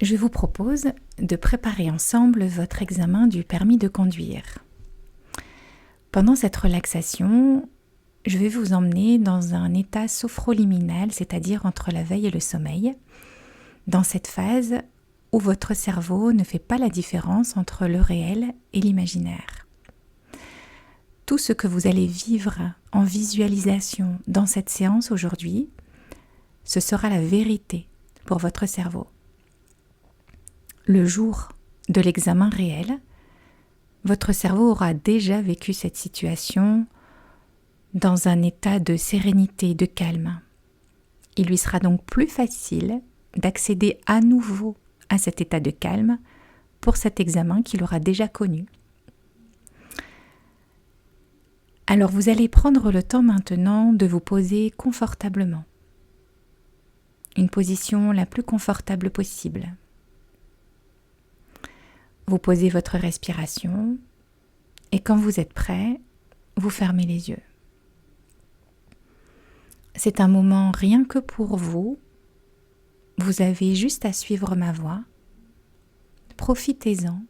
je vous propose de préparer ensemble votre examen du permis de conduire. Pendant cette relaxation, je vais vous emmener dans un état sophroliminal, c'est-à-dire entre la veille et le sommeil, dans cette phase où votre cerveau ne fait pas la différence entre le réel et l'imaginaire. Tout ce que vous allez vivre en visualisation dans cette séance aujourd'hui, ce sera la vérité pour votre cerveau. Le jour de l'examen réel, votre cerveau aura déjà vécu cette situation dans un état de sérénité et de calme. Il lui sera donc plus facile d'accéder à nouveau à cet état de calme pour cet examen qu'il aura déjà connu. Alors vous allez prendre le temps maintenant de vous poser confortablement. Une position la plus confortable possible. Vous posez votre respiration et quand vous êtes prêt, vous fermez les yeux. C'est un moment rien que pour vous. Vous avez juste à suivre ma voix. Profitez-en.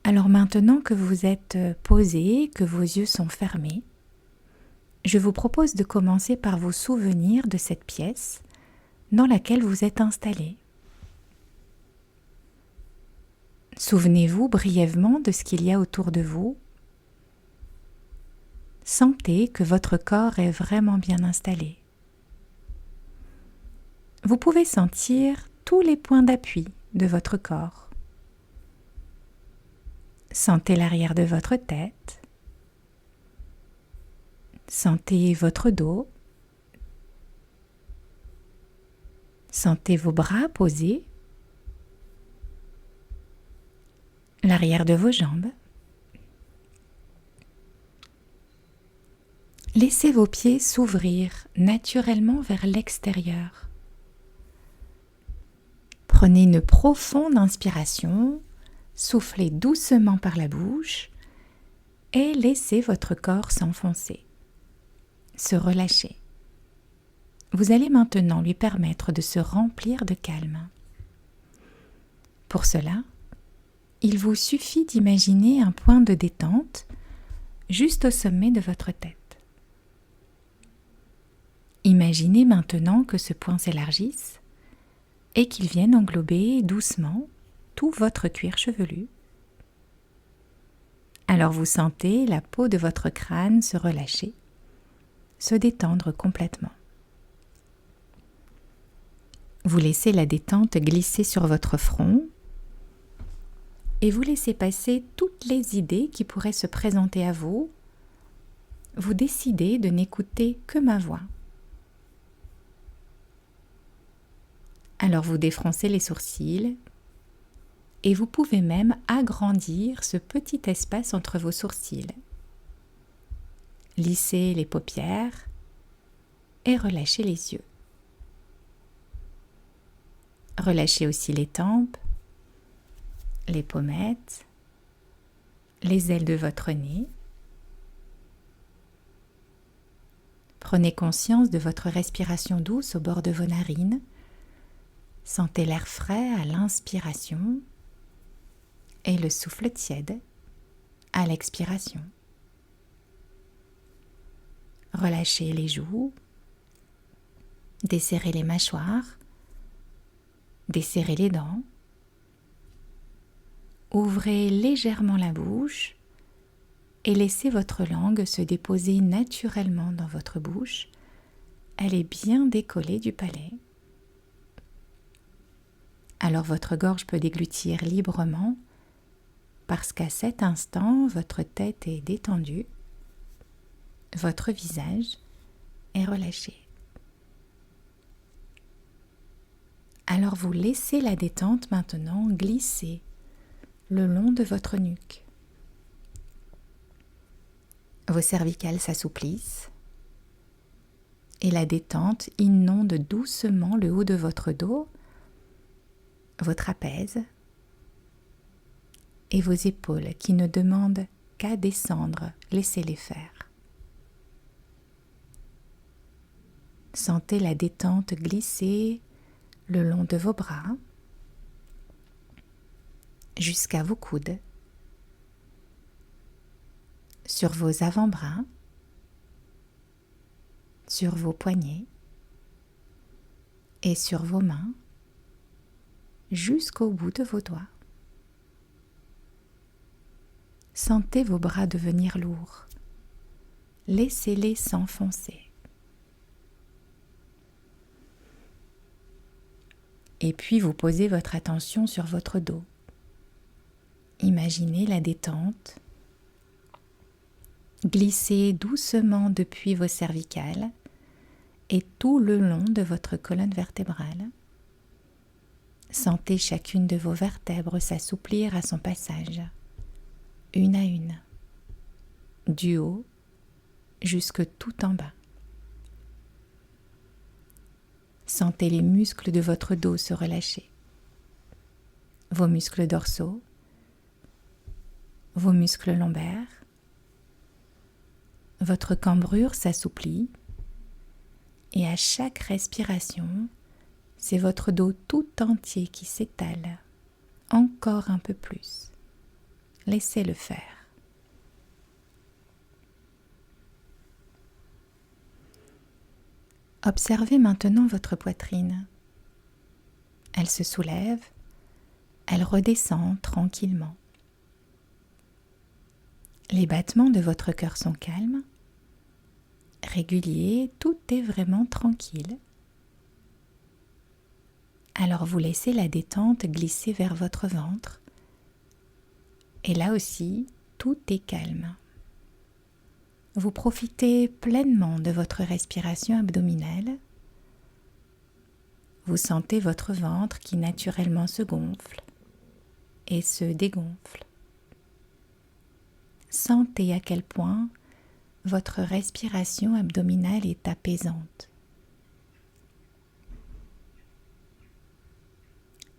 Alors maintenant que vous êtes posé, que vos yeux sont fermés, je vous propose de commencer par vous souvenir de cette pièce dans laquelle vous êtes installé. Souvenez-vous brièvement de ce qu'il y a autour de vous. Sentez que votre corps est vraiment bien installé. Vous pouvez sentir tous les points d'appui de votre corps. Sentez l'arrière de votre tête. Sentez votre dos. Sentez vos bras posés. L'arrière de vos jambes. Laissez vos pieds s'ouvrir naturellement vers l'extérieur. Prenez une profonde inspiration, soufflez doucement par la bouche et laissez votre corps s'enfoncer, se relâcher. Vous allez maintenant lui permettre de se remplir de calme. Pour cela, il vous suffit d'imaginer un point de détente juste au sommet de votre tête. Imaginez maintenant que ce point s'élargisse et qu'il vienne englober doucement tout votre cuir chevelu. Alors vous sentez la peau de votre crâne se relâcher, se détendre complètement. Vous laissez la détente glisser sur votre front et vous laissez passer toutes les idées qui pourraient se présenter à vous. Vous décidez de n'écouter que ma voix. Alors vous défroncez les sourcils et vous pouvez même agrandir ce petit espace entre vos sourcils. Lissez les paupières et relâchez les yeux. Relâchez aussi les tempes, les pommettes, les ailes de votre nez. Prenez conscience de votre respiration douce au bord de vos narines. Sentez l'air frais à l'inspiration et le souffle tiède à l'expiration. Relâchez les joues, desserrez les mâchoires, desserrez les dents. Ouvrez légèrement la bouche et laissez votre langue se déposer naturellement dans votre bouche. Elle est bien décollée du palais. Alors votre gorge peut déglutir librement parce qu'à cet instant, votre tête est détendue, votre visage est relâché. Alors vous laissez la détente maintenant glisser le long de votre nuque. Vos cervicales s'assouplissent et la détente inonde doucement le haut de votre dos, vos trapèzes et vos épaules qui ne demandent qu'à descendre, laissez-les faire. Sentez la détente glisser le long de vos bras, jusqu'à vos coudes, sur vos avant-bras, sur vos poignets et sur vos mains, jusqu'au bout de vos doigts. Sentez vos bras devenir lourds. Laissez-les s'enfoncer. Et puis vous posez votre attention sur votre dos. Imaginez la détente. Glissez doucement depuis vos cervicales et tout le long de votre colonne vertébrale. Sentez chacune de vos vertèbres s'assouplir à son passage, une à une, du haut jusque tout en bas. Sentez les muscles de votre dos se relâcher, vos muscles dorsaux, vos muscles lombaires. Votre cambrure s'assouplit et à chaque respiration, c'est votre dos tout entier qui s'étale encore un peu plus. Laissez-le faire. Observez maintenant votre poitrine. Elle se soulève, elle redescend tranquillement. Les battements de votre cœur sont calmes, réguliers, tout est vraiment tranquille. Alors vous laissez la détente glisser vers votre ventre. Et là aussi, tout est calme. Vous profitez pleinement de votre respiration abdominale. Vous sentez votre ventre qui naturellement se gonfle et se dégonfle. Sentez à quel point votre respiration abdominale est apaisante.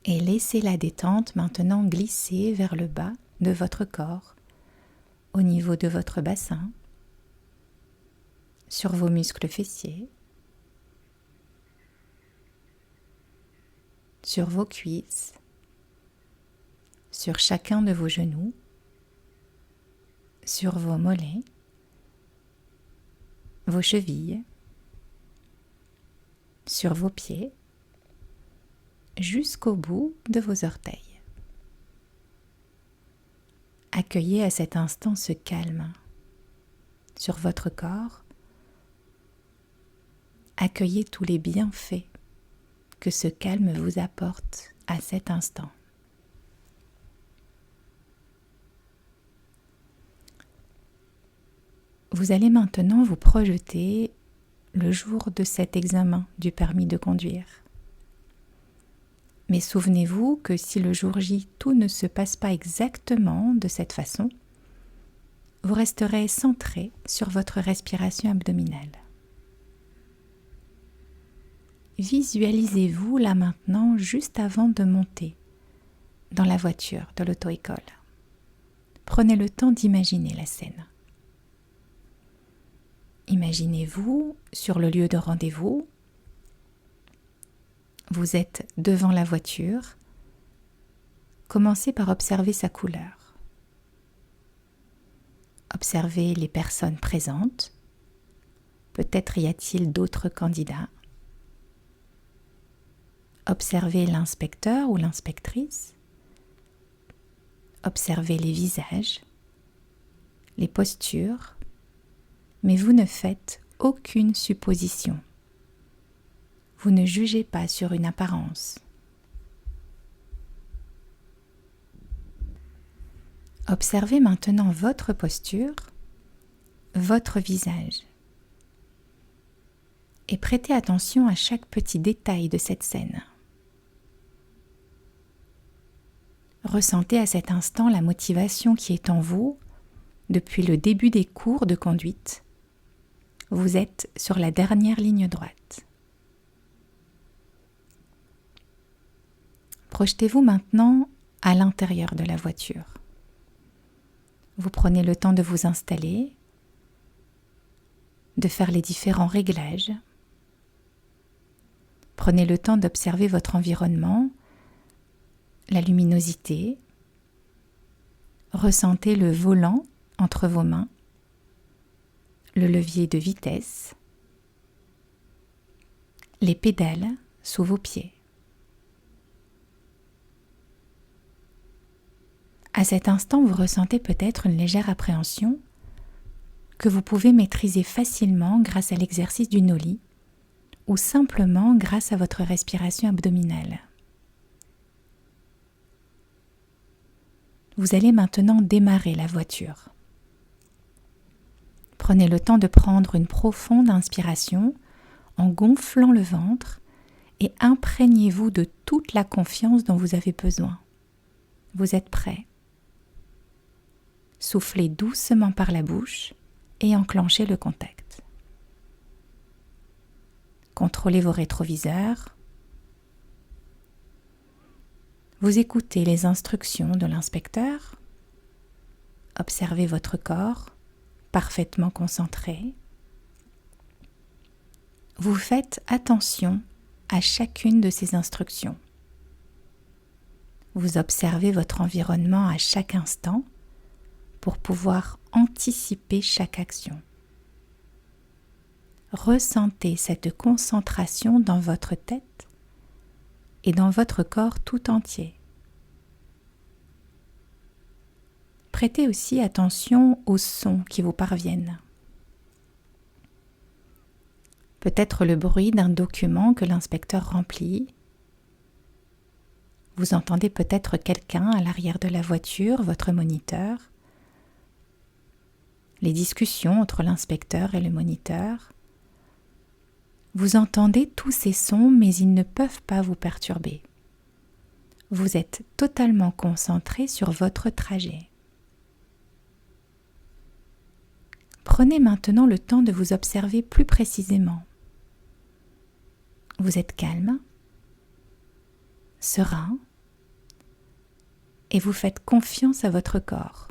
Et laissez la détente maintenant glisser vers le bas de votre corps, au niveau de votre bassin, sur vos muscles fessiers, sur vos cuisses, sur chacun de vos genoux, sur vos mollets, vos chevilles, sur vos pieds, jusqu'au bout de vos orteils. Accueillez à cet instant ce calme sur votre corps. Accueillez tous les bienfaits que ce calme vous apporte à cet instant. Vous allez maintenant vous projeter le jour de cet examen du permis de conduire. Mais souvenez-vous que si le jour J, tout ne se passe pas exactement de cette façon, vous resterez centré sur votre respiration abdominale. Visualisez-vous là maintenant juste avant de monter dans la voiture de l'auto-école. Prenez le temps d'imaginer la scène. Imaginez-vous sur le lieu de rendez-vous. Vous êtes devant la voiture. Commencez par observer sa couleur. Observez les personnes présentes. Peut-être y a-t-il d'autres candidats. Observez l'inspecteur ou l'inspectrice. Observez les visages, les postures, mais vous ne faites aucune supposition. Vous ne jugez pas sur une apparence. Observez maintenant votre posture, votre visage. Et prêtez attention à chaque petit détail de cette scène. Ressentez à cet instant la motivation qui est en vous depuis le début des cours de conduite. Vous êtes sur la dernière ligne droite. Projetez-vous maintenant à l'intérieur de la voiture. Vous prenez le temps de vous installer, de faire les différents réglages. Prenez le temps d'observer votre environnement, la luminosité. Ressentez le volant entre vos mains, le levier de vitesse, les pédales sous vos pieds. À cet instant, vous ressentez peut-être une légère appréhension que vous pouvez maîtriser facilement grâce à l'exercice du noli ou simplement grâce à votre respiration abdominale. Vous allez maintenant démarrer la voiture. Prenez le temps de prendre une profonde inspiration en gonflant le ventre et imprégnez-vous de toute la confiance dont vous avez besoin. Vous êtes prêt. Soufflez doucement par la bouche et enclenchez le contact. Contrôlez vos rétroviseurs. Vous écoutez les instructions de l'inspecteur. Observez votre corps, parfaitement concentré. Vous faites attention à chacune de ces instructions. Vous observez votre environnement à chaque instant pour pouvoir anticiper chaque action. Ressentez cette concentration dans votre tête et dans votre corps tout entier. Prêtez aussi attention aux sons qui vous parviennent. Peut-être le bruit d'un document que l'inspecteur remplit. Vous entendez peut-être quelqu'un à l'arrière de la voiture, votre moniteur. Les discussions entre l'inspecteur et le moniteur. Vous entendez tous ces sons, mais ils ne peuvent pas vous perturber. Vous êtes totalement concentré sur votre trajet. Prenez maintenant le temps de vous observer plus précisément. Vous êtes calme, serein, et vous faites confiance à votre corps.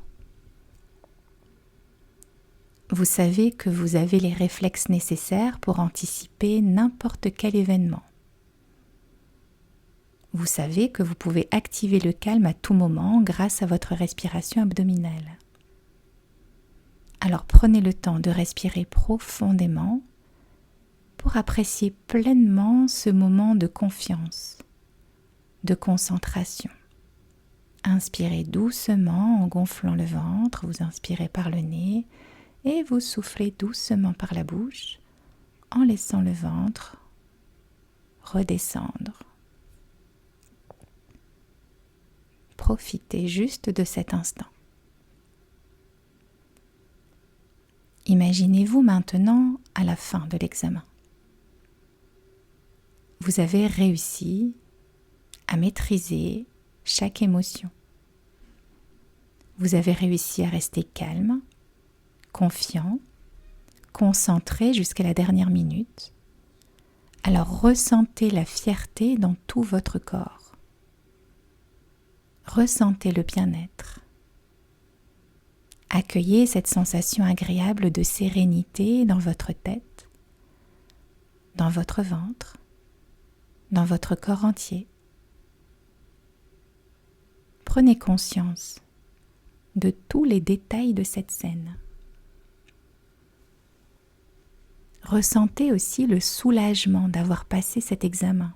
Vous savez que vous avez les réflexes nécessaires pour anticiper n'importe quel événement. Vous savez que vous pouvez activer le calme à tout moment grâce à votre respiration abdominale. Alors prenez le temps de respirer profondément pour apprécier pleinement ce moment de confiance, de concentration. Inspirez doucement en gonflant le ventre, vous inspirez par le nez et vous soufflez doucement par la bouche en laissant le ventre redescendre. Profitez juste de cet instant. Imaginez-vous maintenant à la fin de l'examen. Vous avez réussi à maîtriser chaque émotion. Vous avez réussi à rester calme, confiant, concentré jusqu'à la dernière minute. Alors ressentez la fierté dans tout votre corps. Ressentez le bien-être. Accueillez cette sensation agréable de sérénité dans votre tête, dans votre ventre, dans votre corps entier. Prenez conscience de tous les détails de cette scène. Ressentez aussi le soulagement d'avoir passé cet examen.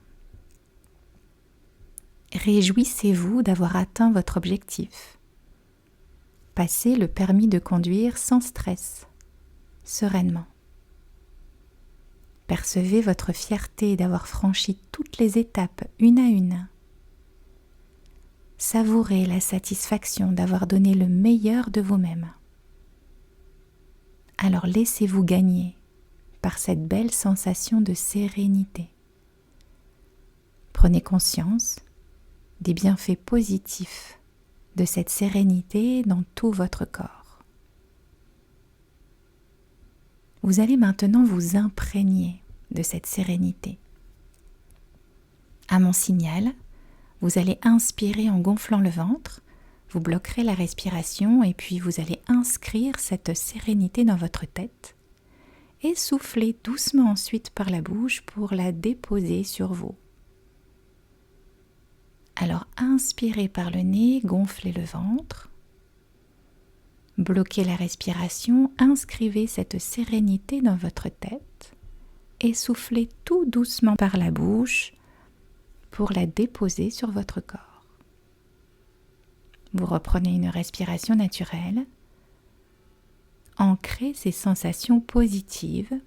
Réjouissez-vous d'avoir atteint votre objectif. Passez le permis de conduire sans stress, sereinement. Percevez votre fierté d'avoir franchi toutes les étapes une à une. Savourez la satisfaction d'avoir donné le meilleur de vous-même. Alors laissez-vous gagner par cette belle sensation de sérénité. Prenez conscience des bienfaits positifs de cette sérénité dans tout votre corps. Vous allez maintenant vous imprégner de cette sérénité. À mon signal, vous allez inspirer en gonflant le ventre, vous bloquerez la respiration et puis vous allez inscrire cette sérénité dans votre tête et soufflez doucement ensuite par la bouche pour la déposer sur vous. Alors inspirez par le nez, gonflez le ventre, bloquez la respiration, inscrivez cette sérénité dans votre tête et soufflez tout doucement par la bouche pour la déposer sur votre corps. Vous reprenez une respiration naturelle, ancrez ces sensations positives,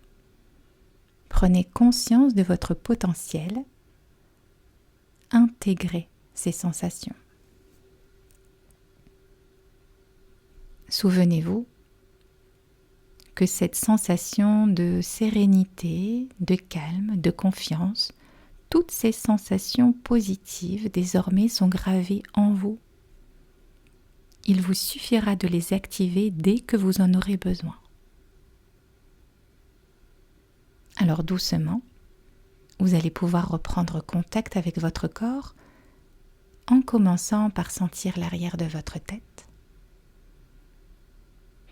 prenez conscience de votre potentiel, intégrez ces sensations. Souvenez-vous que cette sensation de sérénité, de calme, de confiance, toutes ces sensations positives désormais sont gravées en vous. Il vous suffira de les activer dès que vous en aurez besoin. Alors doucement, vous allez pouvoir reprendre contact avec votre corps en commençant par sentir l'arrière de votre tête.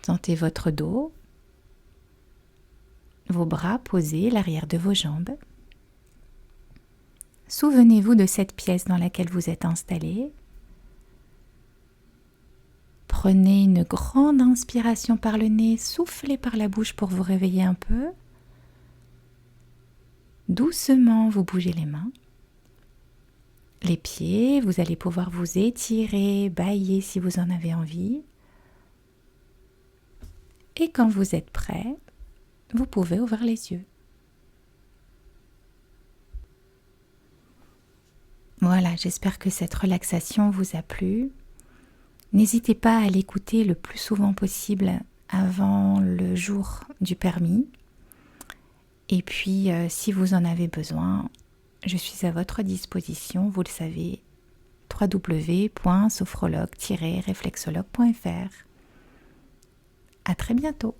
Sentez votre dos, vos bras posés, l'arrière de vos jambes. Souvenez-vous de cette pièce dans laquelle vous êtes installé. Prenez une grande inspiration par le nez, soufflez par la bouche pour vous réveiller un peu. Doucement, vous bougez les mains. Les pieds, vous allez pouvoir vous étirer, bâiller si vous en avez envie. Et quand vous êtes prêt, vous pouvez ouvrir les yeux. Voilà, j'espère que cette relaxation vous a plu. N'hésitez pas à l'écouter le plus souvent possible avant le jour du permis. Et puis, si vous en avez besoin, je suis à votre disposition, vous le savez, www.sophrologue-réflexologue.fr. À très bientôt.